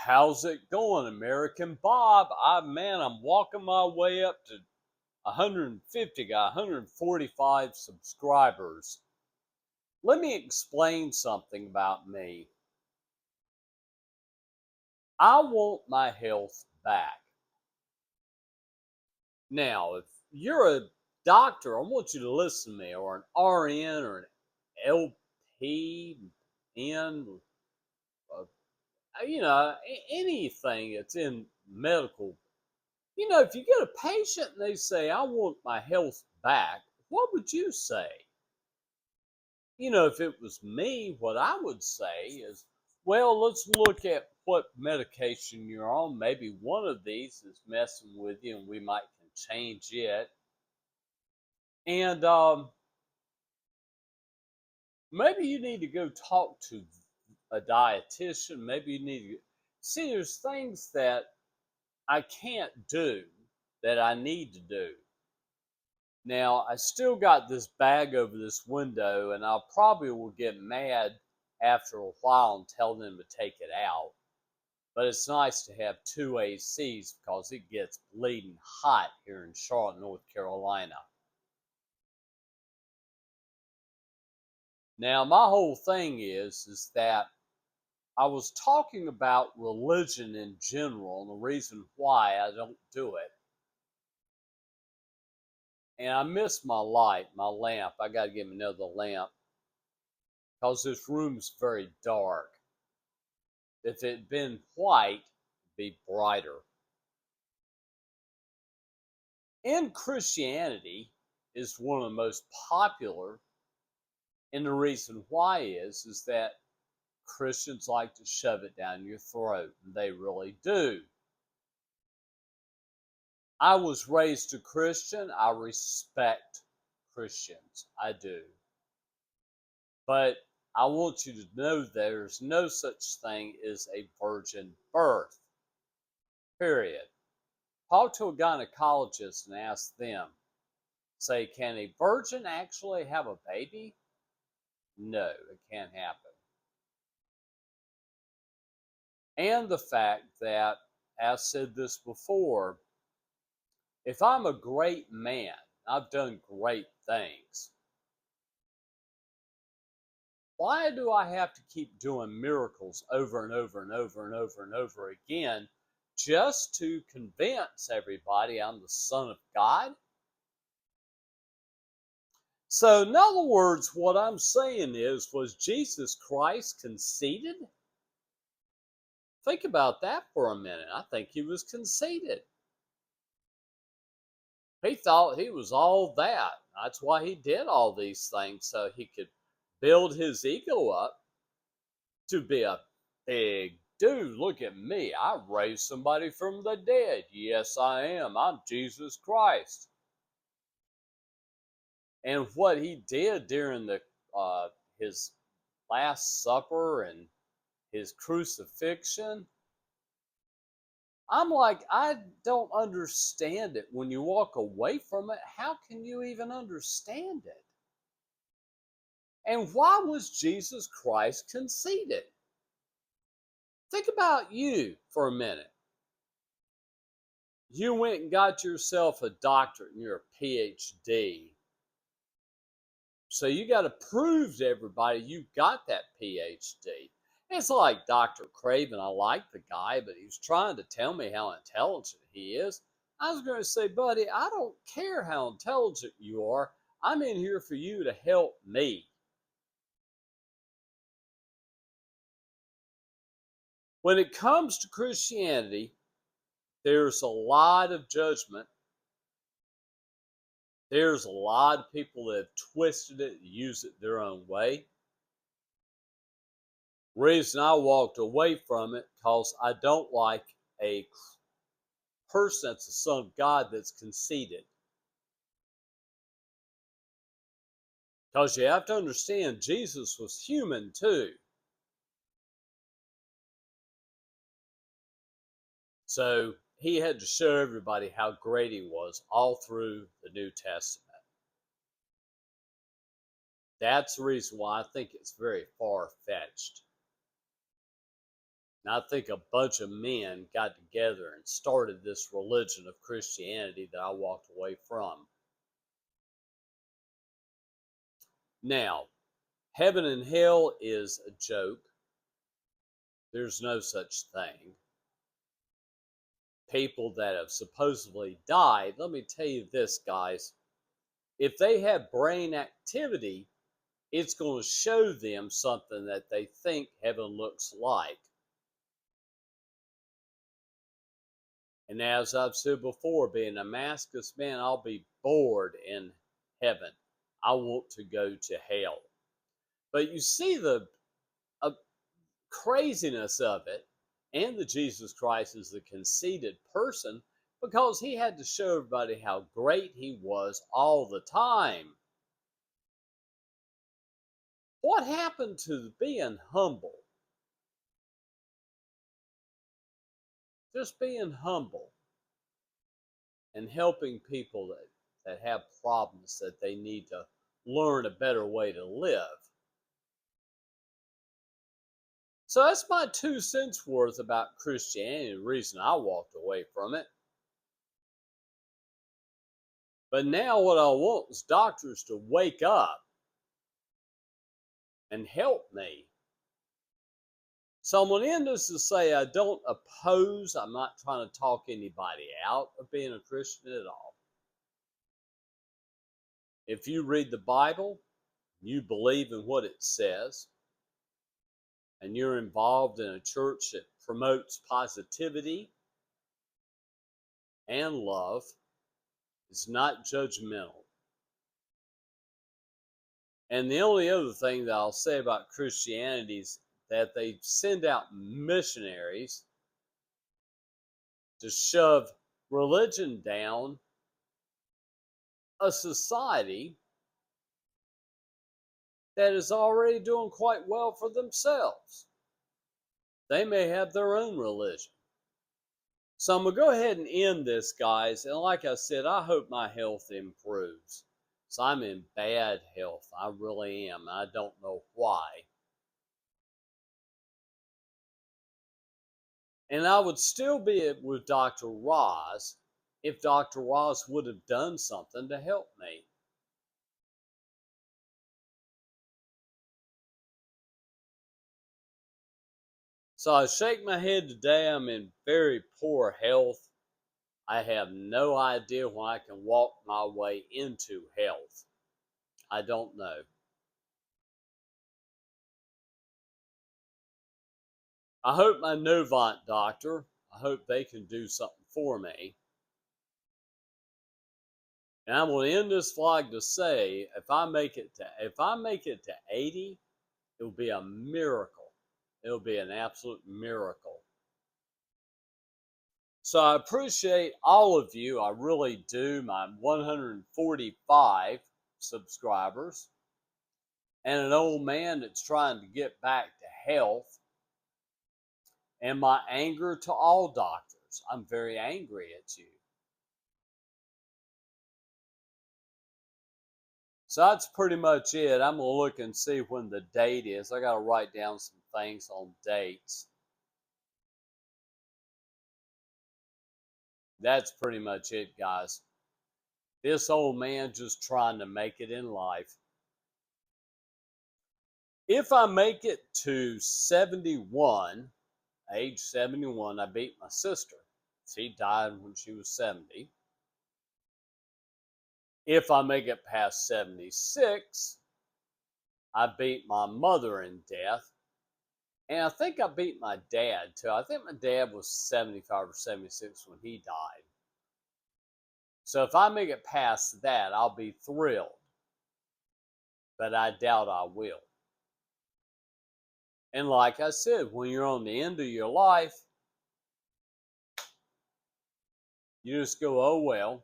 How's it going, American Bob? I'm walking my way up to 150, got 145 subscribers. Let me explain something about me. I want my health back. Now, if you're a doctor, I want you to listen to me, or an RN, or an LPN, anything that's in medical. If you get a patient and they say, I want my health back, what would you say? If it was me, what I would say is, well, let's look at what medication you're on. Maybe one of these is messing with you and we might can change it. And maybe you need to go talk to a dietitian. Maybe you need to see, there's things that I can't do that I need to do. Now, I still got this bag over this window, and I probably will get mad after a while and tell them to take it out. But it's nice to have two ACs because it gets bleeding hot here in Charlotte, North Carolina. Now, my whole thing is that I was talking about religion in general and the reason why I don't do it. And I missed my light, my lamp. I got to get another lamp because this room's very dark. If it had been white, it'd be brighter. In Christianity is one of the most popular, and the reason why is that Christians like to shove it down your throat, and they really do. I was raised a Christian. I respect Christians. I do. But I want you to know there's no such thing as a virgin birth. Period. Talk to a gynecologist and ask them. Say, can a virgin actually have a baby? No, it can't happen. And the fact that, as said this before, if I'm a great man, I've done great things, why do I have to keep doing miracles over and over and over and over and over again just to convince everybody I'm the Son of God? So, in other words, what I'm saying is, was Jesus Christ conceited? Think about that for a minute. I think he was conceited. He thought he was all that. That's why he did all these things, so he could build his ego up to be a big dude. Look at me. I raised somebody from the dead. Yes, I am. I'm Jesus Christ. And what he did during his Last Supper and his crucifixion, I'm like, I don't understand it. When you walk away from it, how can you even understand it? And why was Jesus Christ conceited? Think about you for a minute. You went and got yourself a doctorate and you're a PhD. So you got to prove to everybody you got that PhD. It's like Dr. Craven. I like the guy, but he was trying to tell me how intelligent he is. I was going to say, buddy, I don't care how intelligent you are. I'm in here for you to help me. When it comes to Christianity, there's a lot of judgment. There's a lot of people that have twisted it and used it their own way. Reason I walked away from it because I don't like a person that's the Son of God that's conceited. Because you have to understand, Jesus was human too. So he had to show everybody how great he was all through the New Testament. That's the reason why I think it's very far-fetched. And I think a bunch of men got together and started this religion of Christianity that I walked away from. Now, heaven and hell is a joke. There's no such thing. People that have supposedly died, let me tell you this, guys. If they have brain activity, it's going to show them something that they think heaven looks like. And as I've said before, being a Damascus man, I'll be bored in heaven. I want to go to hell. But you see the uh, craziness of it, and that Jesus Christ is the conceited person because he had to show everybody how great he was all the time. What happened to being humble? Just being humble and helping people that have problems that they need to learn a better way to live. So that's my 2 cents worth about Christianity, the reason I walked away from it. But now what I want is doctors to wake up and help me. So I'm going to end this to say I don't oppose, I'm not trying to talk anybody out of being a Christian at all. If you read the Bible, you believe in what it says, and you're involved in a church that promotes positivity and love, it's not judgmental. And the only other thing that I'll say about Christianity is that they send out missionaries to shove religion down a society that is already doing quite well for themselves. They may have their own religion. So I'm going to go ahead and end this, guys. And like I said, I hope my health improves. So I'm in bad health. I really am. I don't know why. And I would still be with Dr. Roz if Dr. Roz would have done something to help me. So I shake my head today. I'm in very poor health. I have no idea when I can walk my way into health. I don't know. I hope my Novant doctor, I hope they can do something for me. And I'm going to end this vlog to say, if I make it to 80, it will be a miracle. It will be an absolute miracle. So I appreciate all of you. I really do. My 145 subscribers. And an old man that's trying to get back to health. And my anger to all doctors. I'm very angry at you. So that's pretty much it. I'm going to look and see when the date is. I got to write down some things on dates. That's pretty much it, guys. This old man just trying to make it in life. If I make it to 71, age 71, I beat my sister. She died when she was 70. If I make it past 76, I beat my mother in death. And I think I beat my dad too. I think my dad was 75 or 76 when he died. So if I make it past that, I'll be thrilled. But I doubt I will. And like I said, when you're on the end of your life, you just go, oh well.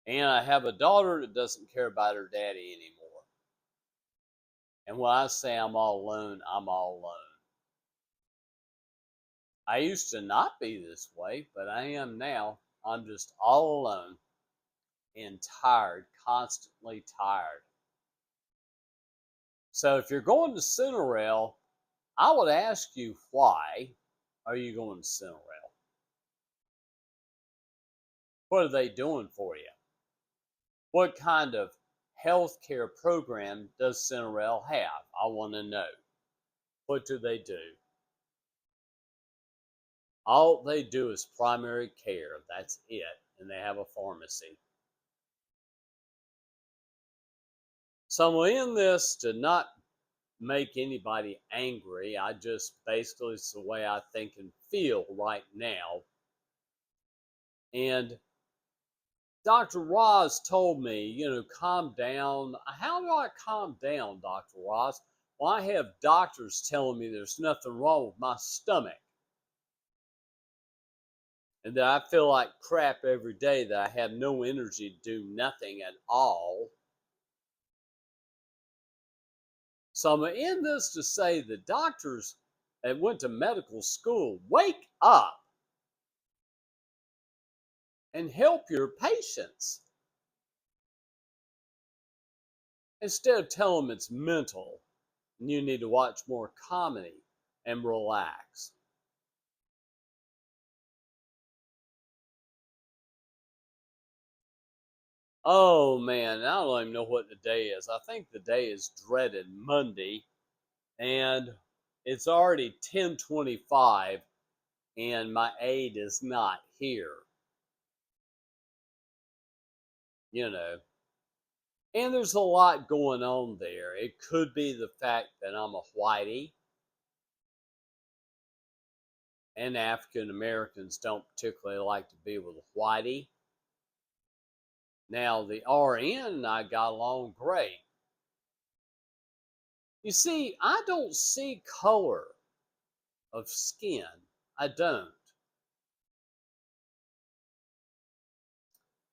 And I have a daughter that doesn't care about her daddy anymore. And when I say I'm all alone, I'm all alone. I used to not be this way, but I am now. I'm just all alone and tired, constantly tired. So if you're going to Cinderella, I would ask you, why are you going to Cinerel? What are they doing for you? What kind of health care program does Cinerel have? I want to know. What do they do? All they do is primary care. That's it. And they have a pharmacy. So I'm going to end this to not make anybody angry. I just basically, it's the way I think and feel right now. And Dr. Roz told me, calm down. How do I calm down, Dr. Roz? Well, I have doctors telling me there's nothing wrong with my stomach. And that I feel like crap every day, that I have no energy to do nothing at all. So I'm going to end this to say the doctors that went to medical school, wake up and help your patients. Instead of telling them it's mental and you need to watch more comedy and relax. Oh man, I don't even know what the day is. I think the day is dreaded Monday, and it's already 10:25 and my aide is not here. You know, and there's a lot going on there. It could be the fact that I'm a whitey, and African Americans don't particularly like to be with a whitey. Now, the RN and I got along great. You see, I don't see color of skin. I don't.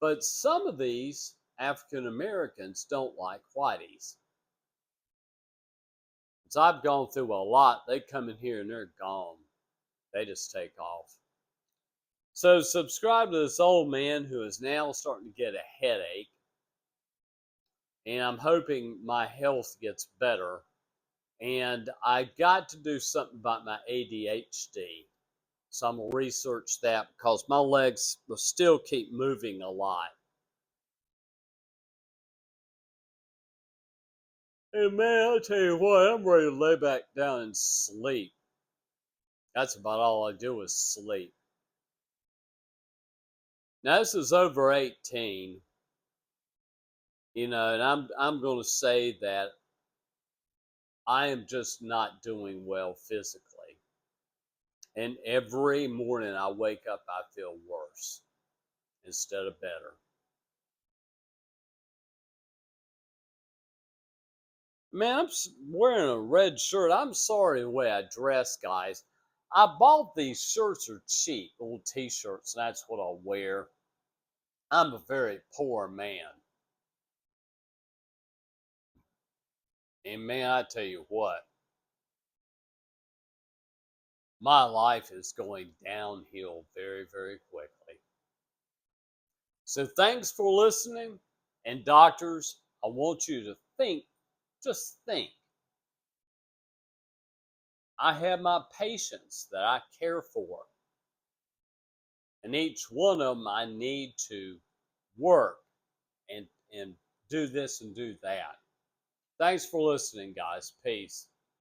But some of these African Americans don't like whiteys. So I've gone through a lot. They come in here and they're gone. They just take off. So subscribe to this old man who is now starting to get a headache. And I'm hoping my health gets better. And I got to do something about my ADHD. So I'm going to research that because my legs will still keep moving a lot. And man, I'll tell you what, I'm ready to lay back down and sleep. That's about all I do is sleep. Now this is over 18, and I'm going to say that I am just not doing well physically. And every morning I wake up, I feel worse instead of better. Man, I'm wearing a red shirt. I'm sorry the way I dress, guys. I bought these shirts are cheap, little t-shirts, and that's what I'll wear. I'm a very poor man. And man, I tell you what, my life is going downhill very, very quickly. So thanks for listening. And doctors, I want you to think, just think. I have my patients that I care for. And each one of them I need to work and do this and do that. Thanks for listening, guys. Peace.